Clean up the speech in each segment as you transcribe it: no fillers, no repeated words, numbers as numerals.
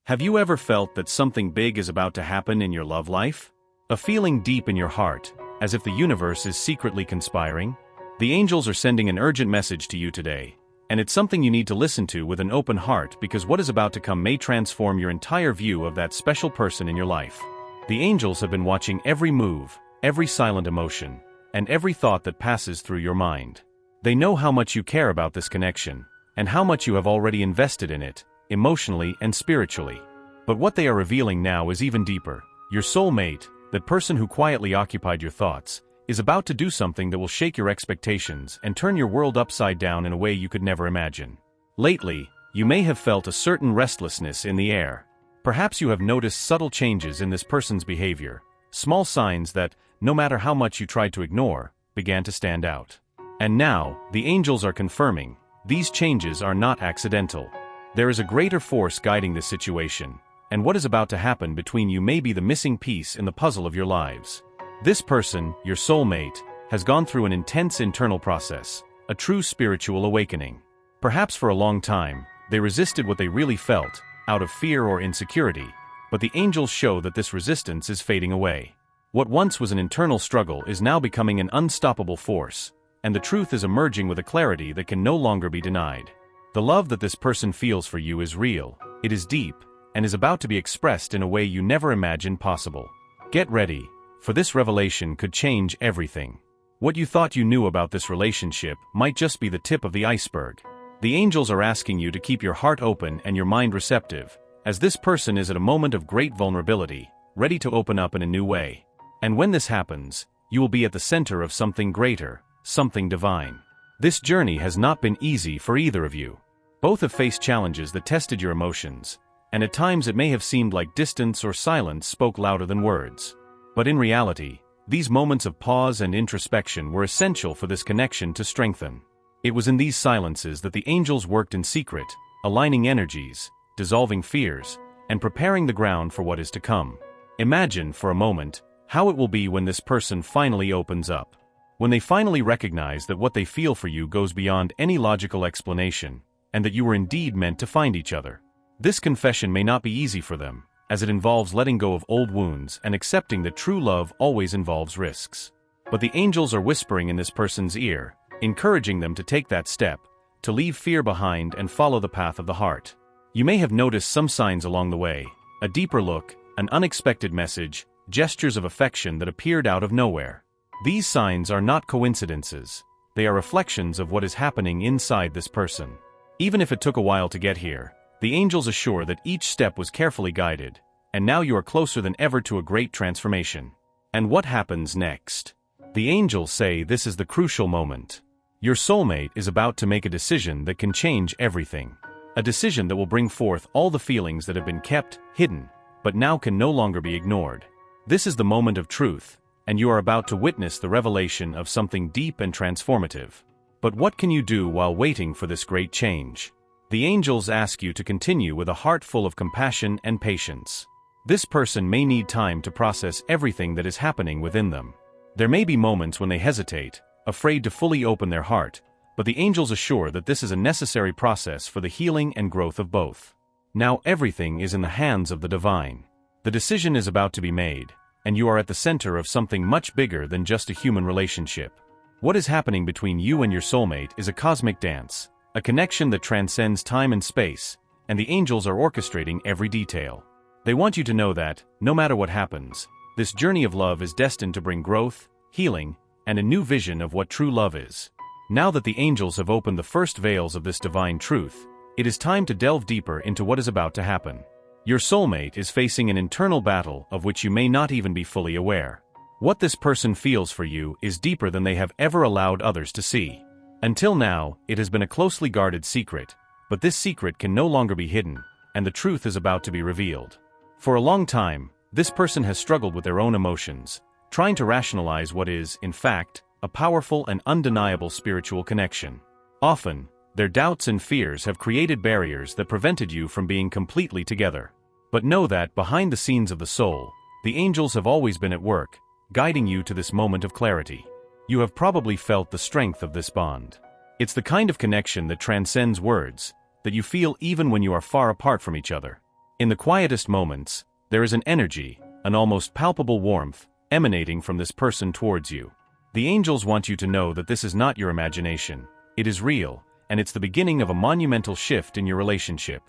Have you ever felt that something big is about to happen in your love life? A feeling deep in your heart, as if the universe is secretly conspiring? The angels are sending an urgent message to you today, and it's something you need to listen to with an open heart because what is about to come may transform your entire view of that special person in your life. The angels have been watching every move, every silent emotion, and every thought that passes through your mind. They know how much you care about this connection, and how much you have already invested in it, emotionally and spiritually. But what they are revealing now is even deeper. Your soulmate, that person who quietly occupied your thoughts, is about to do something that will shake your expectations and turn your world upside down in a way you could never imagine. Lately, you may have felt a certain restlessness in the air. Perhaps you have noticed subtle changes in this person's behavior, small signs that, no matter how much you tried to ignore, began to stand out. And now, the angels are confirming, these changes are not accidental. There is a greater force guiding this situation, and what is about to happen between you may be the missing piece in the puzzle of your lives. This person, your soulmate, has gone through an intense internal process, a true spiritual awakening. Perhaps for a long time, they resisted what they really felt, out of fear or insecurity, but the angels show that this resistance is fading away. What once was an internal struggle is now becoming an unstoppable force, and the truth is emerging with a clarity that can no longer be denied. The love that this person feels for you is real, it is deep, and is about to be expressed in a way you never imagined possible. Get ready, for this revelation could change everything. What you thought you knew about this relationship might just be the tip of the iceberg. The angels are asking you to keep your heart open and your mind receptive, as this person is at a moment of great vulnerability, ready to open up in a new way. And when this happens, you will be at the center of something greater, something divine. This journey has not been easy for either of you. Both have faced challenges that tested your emotions, and at times it may have seemed like distance or silence spoke louder than words. But in reality, these moments of pause and introspection were essential for this connection to strengthen. It was in these silences that the angels worked in secret, aligning energies, dissolving fears, and preparing the ground for what is to come. Imagine, for a moment, how it will be when this person finally opens up. When they finally recognize that what they feel for you goes beyond any logical explanation, and that you were indeed meant to find each other. This confession may not be easy for them, as it involves letting go of old wounds and accepting that true love always involves risks. But the angels are whispering in this person's ear, encouraging them to take that step, to leave fear behind and follow the path of the heart. You may have noticed some signs along the way, a deeper look, an unexpected message, gestures of affection that appeared out of nowhere. These signs are not coincidences, they are reflections of what is happening inside this person. Even if it took a while to get here, the angels assure that each step was carefully guided, and now you are closer than ever to a great transformation. And what happens next? The angels say this is the crucial moment. Your soulmate is about to make a decision that can change everything. A decision that will bring forth all the feelings that have been kept, hidden, but now can no longer be ignored. This is the moment of truth, and you are about to witness the revelation of something deep and transformative. But what can you do while waiting for this great change? The angels ask you to continue with a heart full of compassion and patience. This person may need time to process everything that is happening within them. There may be moments when they hesitate, afraid to fully open their heart, but the angels assure that this is a necessary process for the healing and growth of both. Now everything is in the hands of the divine. The decision is about to be made, and you are at the center of something much bigger than just a human relationship. What is happening between you and your soulmate is a cosmic dance, a connection that transcends time and space, and the angels are orchestrating every detail. They want you to know that, no matter what happens, this journey of love is destined to bring growth, healing, and a new vision of what true love is. Now that the angels have opened the first veils of this divine truth, it is time to delve deeper into what is about to happen. Your soulmate is facing an internal battle of which you may not even be fully aware. What this person feels for you is deeper than they have ever allowed others to see. Until now, it has been a closely guarded secret, but this secret can no longer be hidden, and the truth is about to be revealed. For a long time, this person has struggled with their own emotions, trying to rationalize what is, in fact, a powerful and undeniable spiritual connection. Often, their doubts and fears have created barriers that prevented you from being completely together. But know that behind the scenes of the soul, the angels have always been at work, guiding you to this moment of clarity. You have probably felt the strength of this bond. It's the kind of connection that transcends words, that you feel even when you are far apart from each other. In the quietest moments, there is an energy, an almost palpable warmth, emanating from this person towards you. The angels want you to know that this is not your imagination. It is real, and it's the beginning of a monumental shift in your relationship.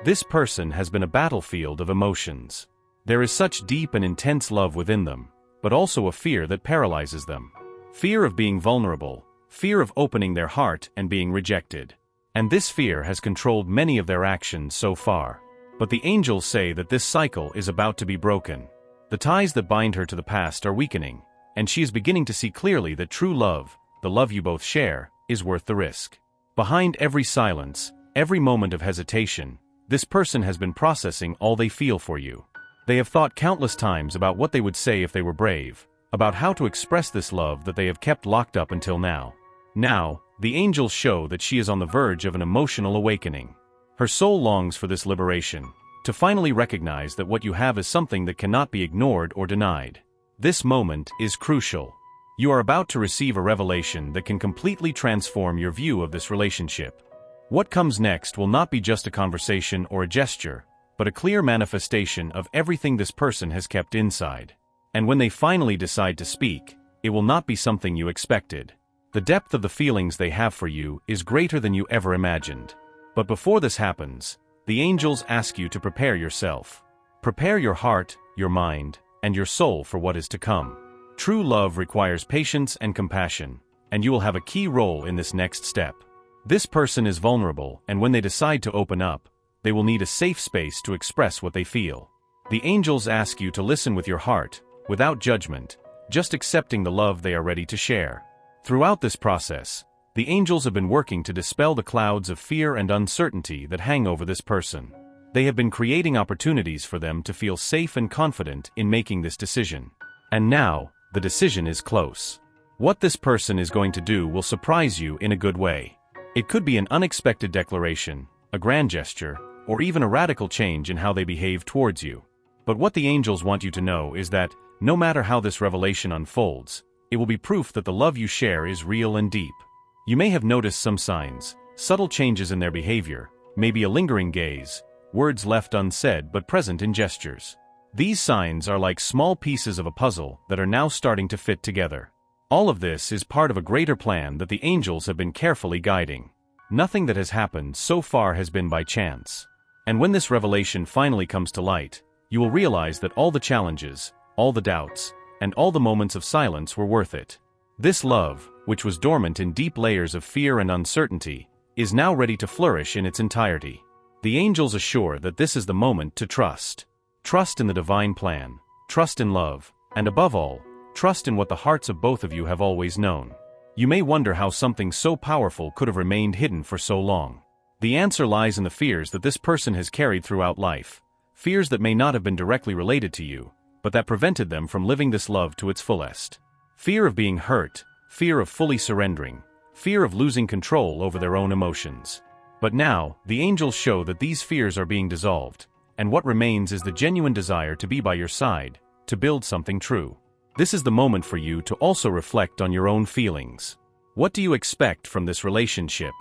This person has been a battlefield of emotions. There is such deep and intense love within them, but also a fear that paralyzes them. Fear of being vulnerable, fear of opening their heart and being rejected. And this fear has controlled many of their actions so far. But the angels say that this cycle is about to be broken. The ties that bind her to the past are weakening, and she is beginning to see clearly that true love, the love you both share, is worth the risk. Behind every silence, every moment of hesitation, this person has been processing all they feel for you. They have thought countless times about what they would say if they were brave, about how to express this love that they have kept locked up until now. Now, the angels show that she is on the verge of an emotional awakening. Her soul longs for this liberation, to finally recognize that what you have is something that cannot be ignored or denied. This moment is crucial. You are about to receive a revelation that can completely transform your view of this relationship. What comes next will not be just a conversation or a gesture, but a clear manifestation of everything this person has kept inside. And when they finally decide to speak, it will not be something you expected. The depth of the feelings they have for you is greater than you ever imagined. But before this happens, the angels ask you to prepare yourself. Prepare your heart, your mind, and your soul for what is to come. True love requires patience and compassion, and you will have a key role in this next step. This person is vulnerable, and when they decide to open up, they will need a safe space to express what they feel. The angels ask you to listen with your heart, without judgment, just accepting the love they are ready to share. Throughout this process, the angels have been working to dispel the clouds of fear and uncertainty that hang over this person. They have been creating opportunities for them to feel safe and confident in making this decision. And now, the decision is close. What this person is going to do will surprise you in a good way. It could be an unexpected declaration, a grand gesture, or even a radical change in how they behave towards you. But what the angels want you to know is that, no matter how this revelation unfolds, it will be proof that the love you share is real and deep. You may have noticed some signs, subtle changes in their behavior, maybe a lingering gaze, words left unsaid but present in gestures. These signs are like small pieces of a puzzle that are now starting to fit together. All of this is part of a greater plan that the angels have been carefully guiding. Nothing that has happened so far has been by chance. And when this revelation finally comes to light, you will realize that all the challenges, all the doubts, and all the moments of silence were worth it. This love, which was dormant in deep layers of fear and uncertainty, is now ready to flourish in its entirety. The angels assure that this is the moment to trust. Trust in the divine plan, trust in love, and above all, trust in what the hearts of both of you have always known. You may wonder how something so powerful could have remained hidden for so long. The answer lies in the fears that this person has carried throughout life, fears that may not have been directly related to you, but that prevented them from living this love to its fullest. Fear of being hurt, fear of fully surrendering, fear of losing control over their own emotions. But now, the angels show that these fears are being dissolved, and what remains is the genuine desire to be by your side, to build something true. This is the moment for you to also reflect on your own feelings. What do you expect from this relationship?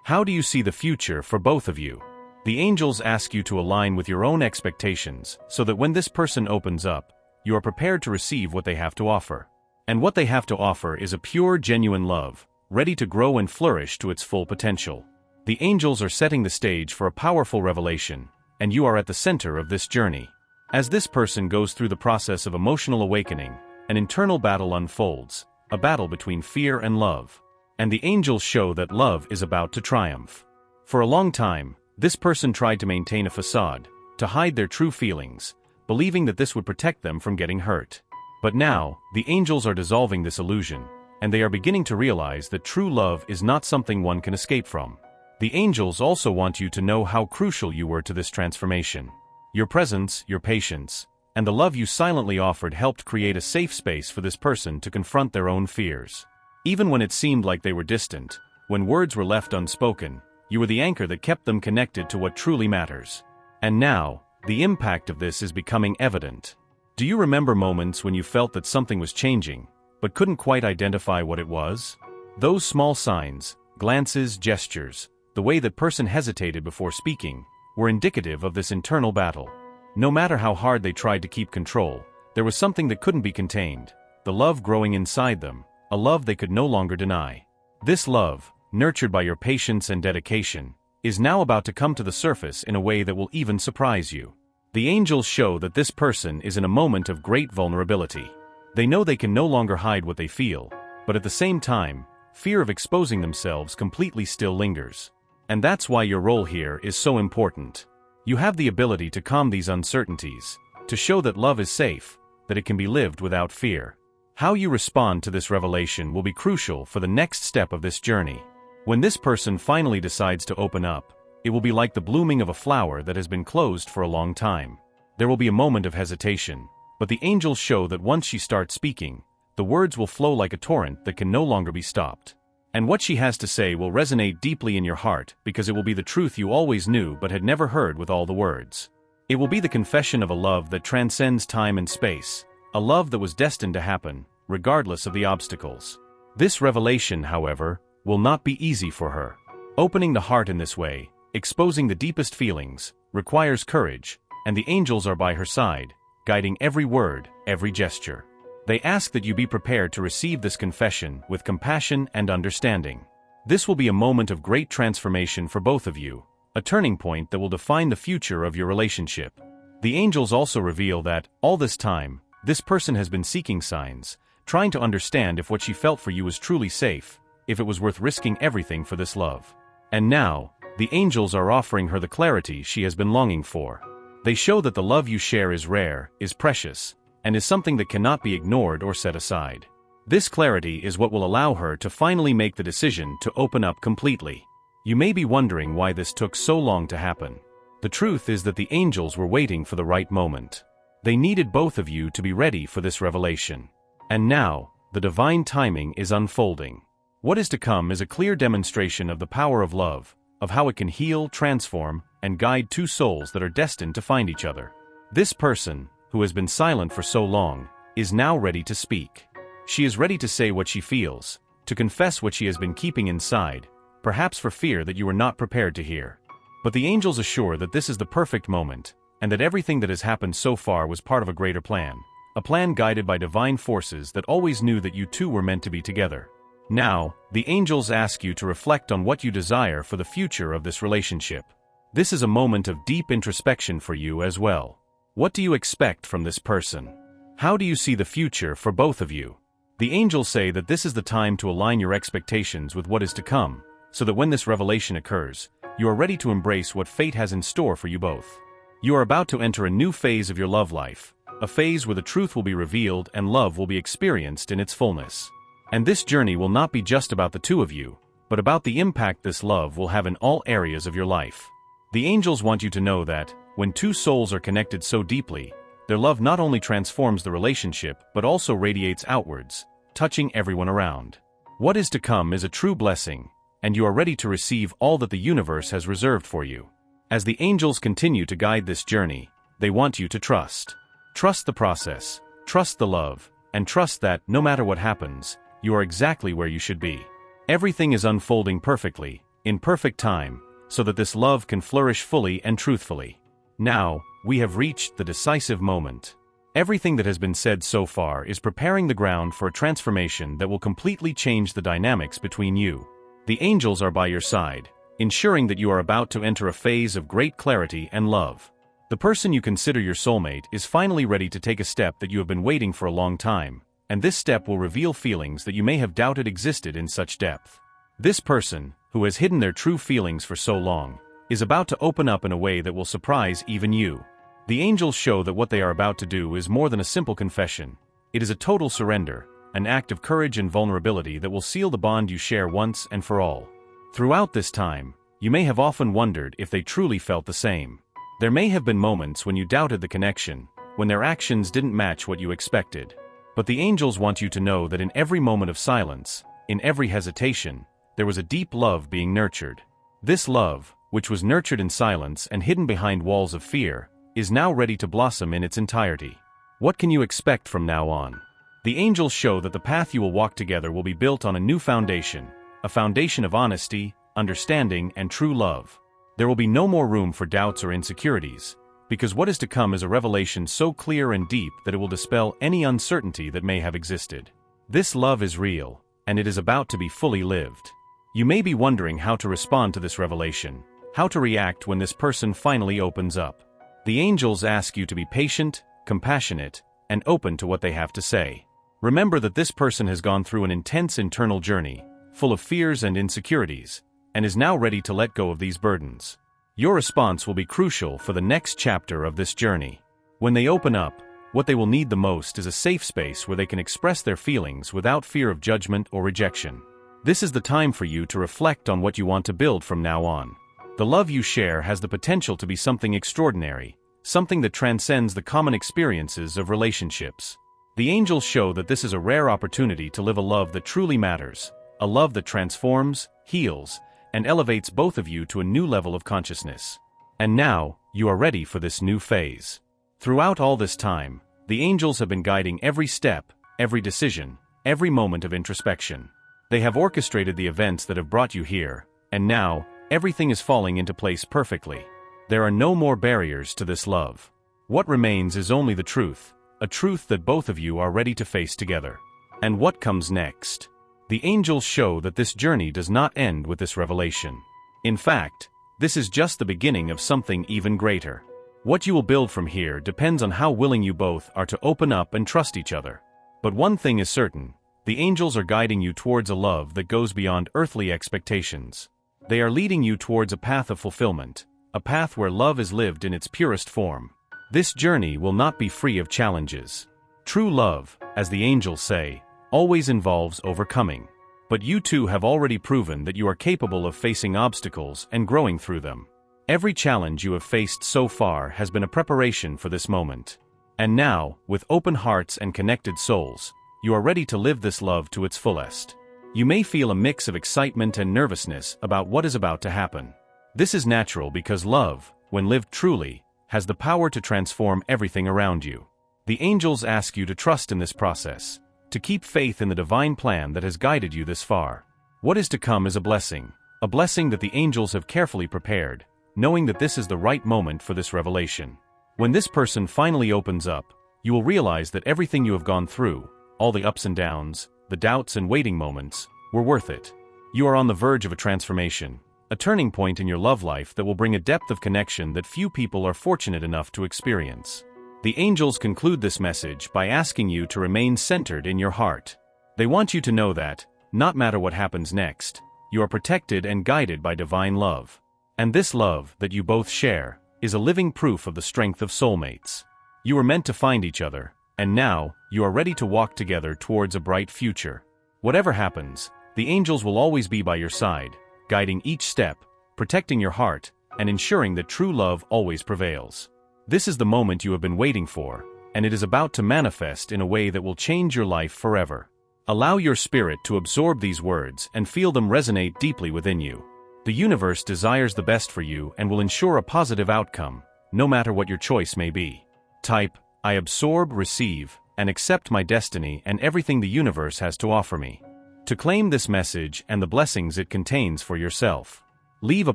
How do you see the future for both of you? The angels ask you to align with your own expectations so that when this person opens up, you are prepared to receive what they have to offer. And what they have to offer is a pure, genuine love, ready to grow and flourish to its full potential. The angels are setting the stage for a powerful revelation, and you are at the center of this journey. As this person goes through the process of emotional awakening, an internal battle unfolds, a battle between fear and love. And the angels show that love is about to triumph. For a long time, this person tried to maintain a facade, to hide their true feelings, believing that this would protect them from getting hurt. But now, the angels are dissolving this illusion, and they are beginning to realize that true love is not something one can escape from. The angels also want you to know how crucial you were to this transformation. Your presence, your patience, and the love you silently offered helped create a safe space for this person to confront their own fears. Even when it seemed like they were distant, when words were left unspoken, you were the anchor that kept them connected to what truly matters. And now, the impact of this is becoming evident. Do you remember moments when you felt that something was changing, but couldn't quite identify what it was? Those small signs, glances, gestures, the way that person hesitated before speaking, were indicative of this internal battle. No matter how hard they tried to keep control, there was something that couldn't be contained, the love growing inside them, a love they could no longer deny. This love, nurtured by your patience and dedication, is now about to come to the surface in a way that will even surprise you. The angels show that this person is in a moment of great vulnerability. They know they can no longer hide what they feel, but at the same time, fear of exposing themselves completely still lingers. And that's why your role here is so important. You have the ability to calm these uncertainties, to show that love is safe, that it can be lived without fear. How you respond to this revelation will be crucial for the next step of this journey. When this person finally decides to open up, it will be like the blooming of a flower that has been closed for a long time. There will be a moment of hesitation, but the angels show that once she starts speaking, the words will flow like a torrent that can no longer be stopped. And what she has to say will resonate deeply in your heart because it will be the truth you always knew but had never heard with all the words. It will be the confession of a love that transcends time and space, a love that was destined to happen, regardless of the obstacles. This revelation, however, will not be easy for her. Opening the heart in this way, exposing the deepest feelings, requires courage, and the angels are by her side, guiding every word, every gesture. They ask that you be prepared to receive this confession with compassion and understanding. This will be a moment of great transformation for both of you, a turning point that will define the future of your relationship. The angels also reveal that, all this time, this person has been seeking signs, trying to understand if what she felt for you was truly safe, if it was worth risking everything for this love. And now, the angels are offering her the clarity she has been longing for. They show that the love you share is rare, is precious, and is something that cannot be ignored or set aside. This clarity is what will allow her to finally make the decision to open up completely. You may be wondering why this took so long to happen. The truth is that the angels were waiting for the right moment. They needed both of you to be ready for this revelation. And now, the divine timing is unfolding. What is to come is a clear demonstration of the power of love, of how it can heal, transform, and guide two souls that are destined to find each other. This person, who has been silent for so long, is now ready to speak. She is ready to say what she feels, to confess what she has been keeping inside, perhaps for fear that you are not prepared to hear. But the angels assure that this is the perfect moment, and that everything that has happened so far was part of a greater plan, a plan guided by divine forces that always knew that you two were meant to be together. Now, the angels ask you to reflect on what you desire for the future of this relationship. This is a moment of deep introspection for you as well. What do you expect from this person? How do you see the future for both of you? The angels say that this is the time to align your expectations with what is to come, so that when this revelation occurs, you are ready to embrace what fate has in store for you both. You are about to enter a new phase of your love life, a phase where the truth will be revealed and love will be experienced in its fullness. And this journey will not be just about the two of you, but about the impact this love will have in all areas of your life. The angels want you to know that, when two souls are connected so deeply, their love not only transforms the relationship but also radiates outwards, touching everyone around. What is to come is a true blessing, and you are ready to receive all that the universe has reserved for you. As the angels continue to guide this journey, they want you to trust. Trust the process, trust the love, and trust that, no matter what happens, you are exactly where you should be. Everything is unfolding perfectly, in perfect time, so that this love can flourish fully and truthfully. Now, we have reached the decisive moment. Everything that has been said so far is preparing the ground for a transformation that will completely change the dynamics between you. The angels are by your side, ensuring that you are about to enter a phase of great clarity and love. The person you consider your soulmate is finally ready to take a step that you have been waiting for a long time, and this step will reveal feelings that you may have doubted existed in such depth. This person, who has hidden their true feelings for so long, is about to open up in a way that will surprise even you. The angels show that what they are about to do is more than a simple confession. It is a total surrender, an act of courage and vulnerability that will seal the bond you share once and for all. Throughout this time, you may have often wondered if they truly felt the same. There may have been moments when you doubted the connection, when their actions didn't match what you expected. But the angels want you to know that in every moment of silence, in every hesitation, there was a deep love being nurtured. This love, which was nurtured in silence and hidden behind walls of fear, is now ready to blossom in its entirety. What can you expect from now on? The angels show that the path you will walk together will be built on a new foundation, a foundation of honesty, understanding, and true love. There will be no more room for doubts or insecurities, because what is to come is a revelation so clear and deep that it will dispel any uncertainty that may have existed. This love is real, and it is about to be fully lived. You may be wondering how to respond to this revelation, how to react when this person finally opens up. The angels ask you to be patient, compassionate, and open to what they have to say. Remember that this person has gone through an intense internal journey, full of fears and insecurities, and is now ready to let go of these burdens. Your response will be crucial for the next chapter of this journey. When they open up, what they will need the most is a safe space where they can express their feelings without fear of judgment or rejection. This is the time for you to reflect on what you want to build from now on. The love you share has the potential to be something extraordinary, something that transcends the common experiences of relationships. The angels show that this is a rare opportunity to live a love that truly matters, a love that transforms, heals, and elevates both of you to a new level of consciousness. And now, you are ready for this new phase. Throughout all this time, the angels have been guiding every step, every decision, every moment of introspection. They have orchestrated the events that have brought you here, and now, everything is falling into place perfectly. There are no more barriers to this love. What remains is only the truth, a truth that both of you are ready to face together. And what comes next? The angels show that this journey does not end with this revelation. In fact, this is just the beginning of something even greater. What you will build from here depends on how willing you both are to open up and trust each other. But one thing is certain, the angels are guiding you towards a love that goes beyond earthly expectations. They are leading you towards a path of fulfillment, a path where love is lived in its purest form. This journey will not be free of challenges. True love, as the angels say, always involves overcoming. But you two have already proven that you are capable of facing obstacles and growing through them. Every challenge you have faced so far has been a preparation for this moment. And now, with open hearts and connected souls, you are ready to live this love to its fullest. You may feel a mix of excitement and nervousness about what is about to happen. This is natural because love, when lived truly, has the power to transform everything around you. The angels ask you to trust in this process, to keep faith in the divine plan that has guided you this far. What is to come is a blessing that the angels have carefully prepared, knowing that this is the right moment for this revelation. When this person finally opens up, you will realize that everything you have gone through, all the ups and downs, the doubts and waiting moments, were worth it. You are on the verge of a transformation, a turning point in your love life that will bring a depth of connection that few people are fortunate enough to experience. The angels conclude this message by asking you to remain centered in your heart. They want you to know that, no matter what happens next, you are protected and guided by divine love. And this love that you both share is a living proof of the strength of soulmates. You were meant to find each other, and now, you are ready to walk together towards a bright future. Whatever happens, the angels will always be by your side, guiding each step, protecting your heart, and ensuring that true love always prevails. This is the moment you have been waiting for, and it is about to manifest in a way that will change your life forever. Allow your spirit to absorb these words and feel them resonate deeply within you. The universe desires the best for you and will ensure a positive outcome, no matter what your choice may be. Type, I absorb, receive, and accept my destiny and everything the universe has to offer me. To claim this message and the blessings it contains for yourself. Leave a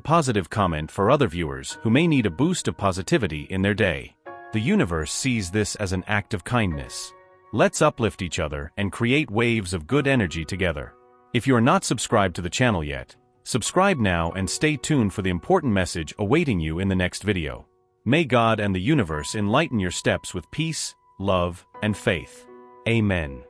positive comment for other viewers who may need a boost of positivity in their day. The universe sees this as an act of kindness. Let's uplift each other and create waves of good energy together. If you are not subscribed to the channel yet, subscribe now and stay tuned for the important message awaiting you in the next video. May God and the universe enlighten your steps with peace, love, and faith. Amen.